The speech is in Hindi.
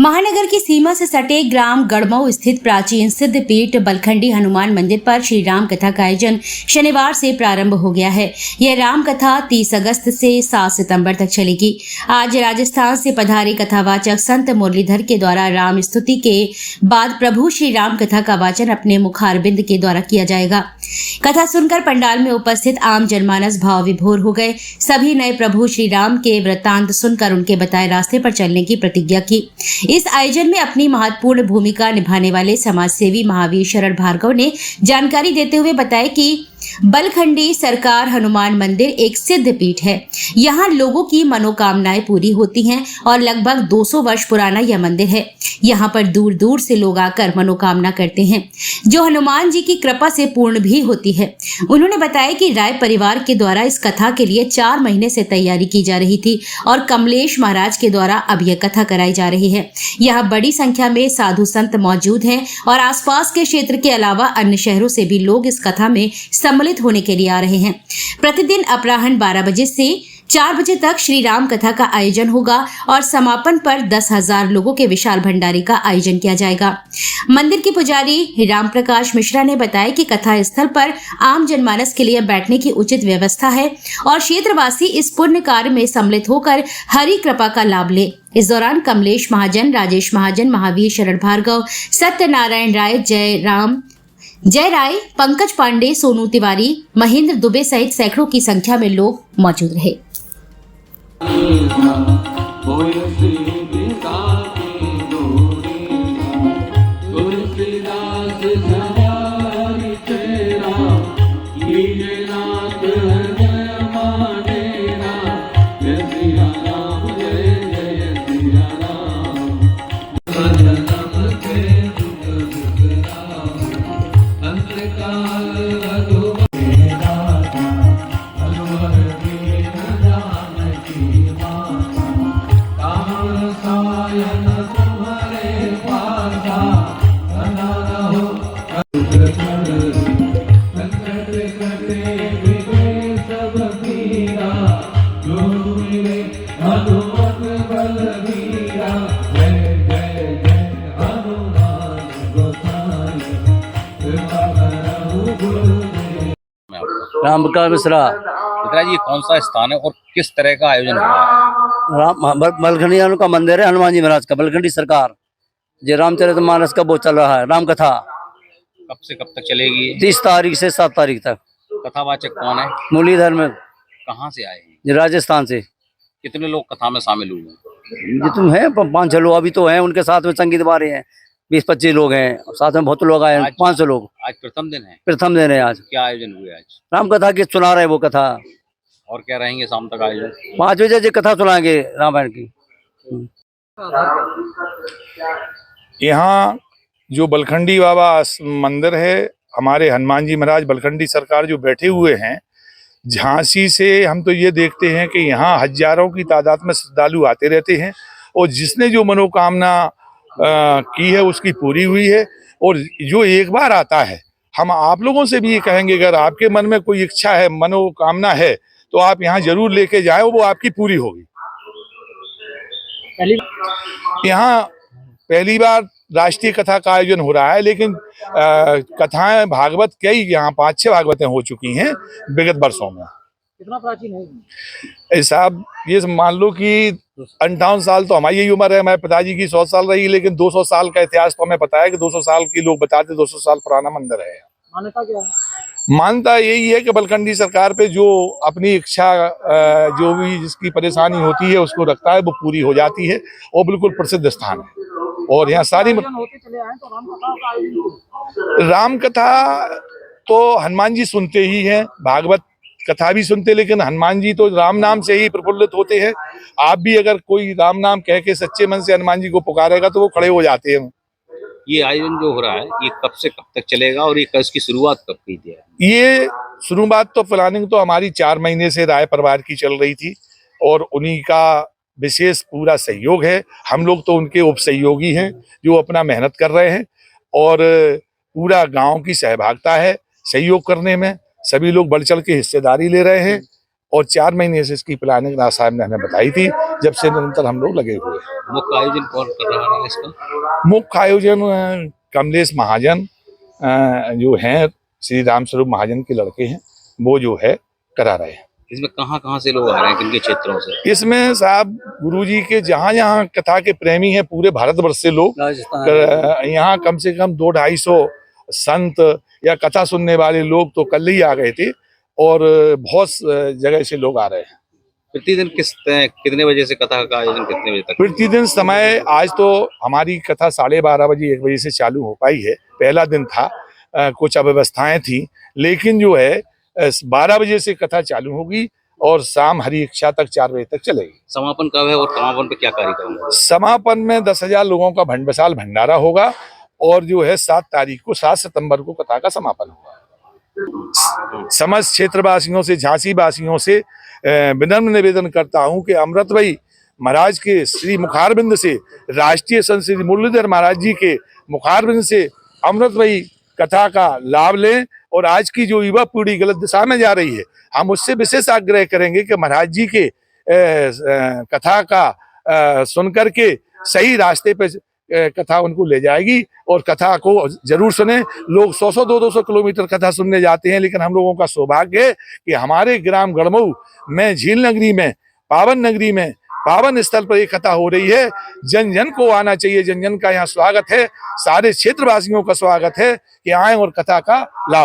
महानगर की सीमा से सटे ग्राम गढ़मऊ स्थित प्राचीन सिद्ध पीठ बलखंडी हनुमान मंदिर पर श्री राम कथा का आयोजन शनिवार से प्रारंभ हो गया है। यह राम कथा 30 अगस्त से 7 सितंबर तक चलेगी। आज राजस्थान से पधारे कथावाचक संत मुरलीधर के द्वारा राम स्तुति के बाद प्रभु श्री राम कथा का वाचन अपने मुखारबिंद के द्वारा किया जाएगा। कथा सुनकर पंडाल में उपस्थित आम जनमानस भाव विभोर हो गए। सभी नए प्रभु श्री राम के वृत्तांत सुनकर उनके बताए रास्ते पर चलने की प्रतिज्ञा की। इस आयोजन में अपनी महत्वपूर्ण भूमिका निभाने वाले समाजसेवी महावीर शरण भार्गव ने जानकारी देते हुए बताया कि बलखंडी सरकार हनुमान मंदिर एक सिद्ध पीठ है। यहाँ लोगों की मनोकामनाएं पूरी होती हैं और लगभग 200 वर्ष पुराना यह मंदिर है। यहाँ पर दूर दूर से लोग आकर मनोकामना करते हैं, जो हनुमान जी की कृपा से पूर्ण भी होती है। उन्होंने बताया कि राय परिवार के द्वारा इस कथा के लिए 4 महीने से तैयारी की जा रही थी और कमलेश महाराज के द्वारा अब यह कथा कराई जा रही है। यहाँ बड़ी संख्या में साधु संत मौजूद हैं और आसपास के क्षेत्र के अलावा अन्य शहरों से भी लोग इस कथा में सम्मिलित होने के लिए आ रहे हैं। प्रतिदिन अपराह्न 12 बजे से 4 बजे तक श्री राम कथा का आयोजन होगा और समापन पर 10,000 लोगों के विशाल भंडारे का आयोजन किया जाएगा। मंदिर के पुजारी राम प्रकाश मिश्रा ने बताया कि कथा स्थल पर आम जनमानस के लिए बैठने की उचित व्यवस्था है और क्षेत्रवासी इस पुण्य कार्य में सम्मिलित होकर हरि कृपा का लाभ ले। इस दौरान कमलेश महाजन, राजेश महाजन, महावीर शरण भार्गव, सत्यनारायण राय, जय राय, पंकज पांडे, सोनू तिवारी, महेंद्र दुबे सहित सैकड़ों की संख्या में लोग मौजूद रहे। राम प्रकाश मिश्रा। मित्रा जी, कौन सा स्थान है और किस तरह का आयोजन हो रहा है? बलखंडी का मंदिर है, हनुमान जी महाराज का, बलखंडी सरकार जो रामचरितमानस का वो चल रहा है, राम कथा। कब से कब तक चलेगी? 30 तारीख से 7 तारीख तक। कथावाचक कौन है? मुरलीधर में। कहाँ से आए हैं? जो राजस्थान से। कितने लोग कथा में शामिल हुए? जो तुम है 5-6 लोग अभी तो हैं, उनके साथ में संगीत बारे हैं 20-25 लोग हैं, साथ में बहुत लोग आए हैं, 500 लोग। आज प्रथम दिन है? प्रथम दिन है आज। क्या आयोजन हुए आज? राम कथा की सुना रहे वो कथा। और क्या रहेंगे शाम तक आयोजन? 5 बजे जो कथा सुनाएंगे रामायण की। यहाँ जो बलखंडी बाबा मंदिर है, हमारे हनुमान जी महाराज बलखंडी सरकार जो बैठे हुए हैं, झांसी से हम तो ये देखते हैं कि यहाँ हजारों की तादाद में श्रद्धालु आते रहते हैं और जिसने जो मनोकामना की है उसकी पूरी हुई है। और जो एक बार आता है, हम आप लोगों से भी ये कहेंगे, अगर आपके मन में कोई इच्छा है, मनोकामना है, तो आप यहाँ जरूर लेके जाएं, वो आपकी पूरी होगी। यहाँ पहली बार राष्ट्रीय कथा का आयोजन हो रहा है, लेकिन कथाएं भागवत कई यहाँ 5-6 भागवतें हो चुकी हैं विगत वर्षों में। कितना प्राचीन है साहब? ये मान लो कि 58 साल तो हमारी यही उम्र है, हमारे पिताजी की 100 साल रही, लेकिन 200 साल का इतिहास तो हमें पता है कि 200 साल की लोग बताते 200 साल पुराना मंदिर है। मान्यता क्या है? मान्यता यही है कि बलखंडी सरकार पे जो अपनी इच्छा, जो भी जिसकी परेशानी होती है उसको रखता है, वो पूरी हो जाती है और बिल्कुल प्रसिद्ध स्थान है। और यहाँ सारी होते चले आए तो राम कथा तो हनुमान जी सुनते ही हैं, भागवत कथा भी सुनते, लेकिन हनुमान जी तो राम नाम से ही प्रफुल्लित होते हैं। आप भी अगर कोई राम नाम कह के सच्चे मन से हनुमान जी को पुकारेगा तो वो खड़े हो जाते हैं। ये आयोजन जो हो रहा है, ये कब से कब तक चलेगा और ये इसकी शुरुआत कब की थी? ये शुरुआत तो प्लानिंग तो हमारी 4 महीने से राय परिवार की चल रही थी और उन्हीं का विशेष पूरा सहयोग है। हम लोग तो उनके उपसहयोगी हैं जो अपना मेहनत कर रहे हैं और पूरा गांव की सहभागिता है सहयोग करने में। सभी लोग बढ़ चढ़ के हिस्सेदारी ले रहे हैं और 4 महीने से इसकी प्लानिंग राज साहब ने हमें बताई थी जब से निरंतर हम लोग लगे हुए हैं। मुख्य आयोजन कौन कर रहा है इसका? मुख्य आयोजन कमलेश महाजन जो हैं, श्री राम स्वरूप महाजन के लड़के हैं, वो जो है करा रहे हैं। इसमें कहाँ से लोग आ रहे हैं, किन के क्षेत्रों से? इसमें साहब गुरुजी के जहाँ जहाँ कथा के प्रेमी हैं पूरे भारतवर्ष से लोग, यहाँ कम से कम 200-250 संत या कथा सुनने वाले लोग तो कल ही आ गए थे, और बहुत जगह से लोग आ रहे हैं। प्रतिदिन कितने बजे से कथा का आयोजन कितने बजे तक? प्रतिदिन समय, आज तो हमारी कथा 12:30 बजे 1 बजे से चालू हो पाई है। पहला दिन था, कुछ अव्यवस्थाएं थी, लेकिन जो है 12 बजे से कथा चालू होगी और शाम हरि इच्छा तक 4 बजे तक चलेगी। समापन कब है और समापन पे क्या कार्यक्रम होगा? समापन में 10,000 लोगों का विशाल भंडारा होगा, और जो है 7 सितंबर को कथा का समापन होगा। समस्त क्षेत्रवासियों से, झांसी वासियों से विनम्र निवेदन करता हूं कि अमृत भाई महाराज के श्री मुखारबिंद से, राष्ट्रीय संत श्री मुरलीधर महाराज जी के मुखारबिंद से अमृत भाई कथा का लाभ लें। और आज की जो युवा पीढ़ी गलत दिशा में जा रही है, हम उससे विशेष आग्रह करेंगे कि महाराज जी के कथा का सुन करके सही रास्ते पे कथा उनको ले जाएगी, और कथा को जरूर सुने। लोग 100-100, 200 किलोमीटर कथा सुनने जाते हैं, लेकिन हम लोगों का सौभाग्य है कि हमारे ग्राम गढ़मऊ में, झील नगरी में, पावन नगरी में, पावन स्थल पर ये कथा हो रही है। जन जन को आना चाहिए, जन जन का यहाँ स्वागत है, सारे क्षेत्रवासियों का स्वागत है कि आए और कथा का लाभ।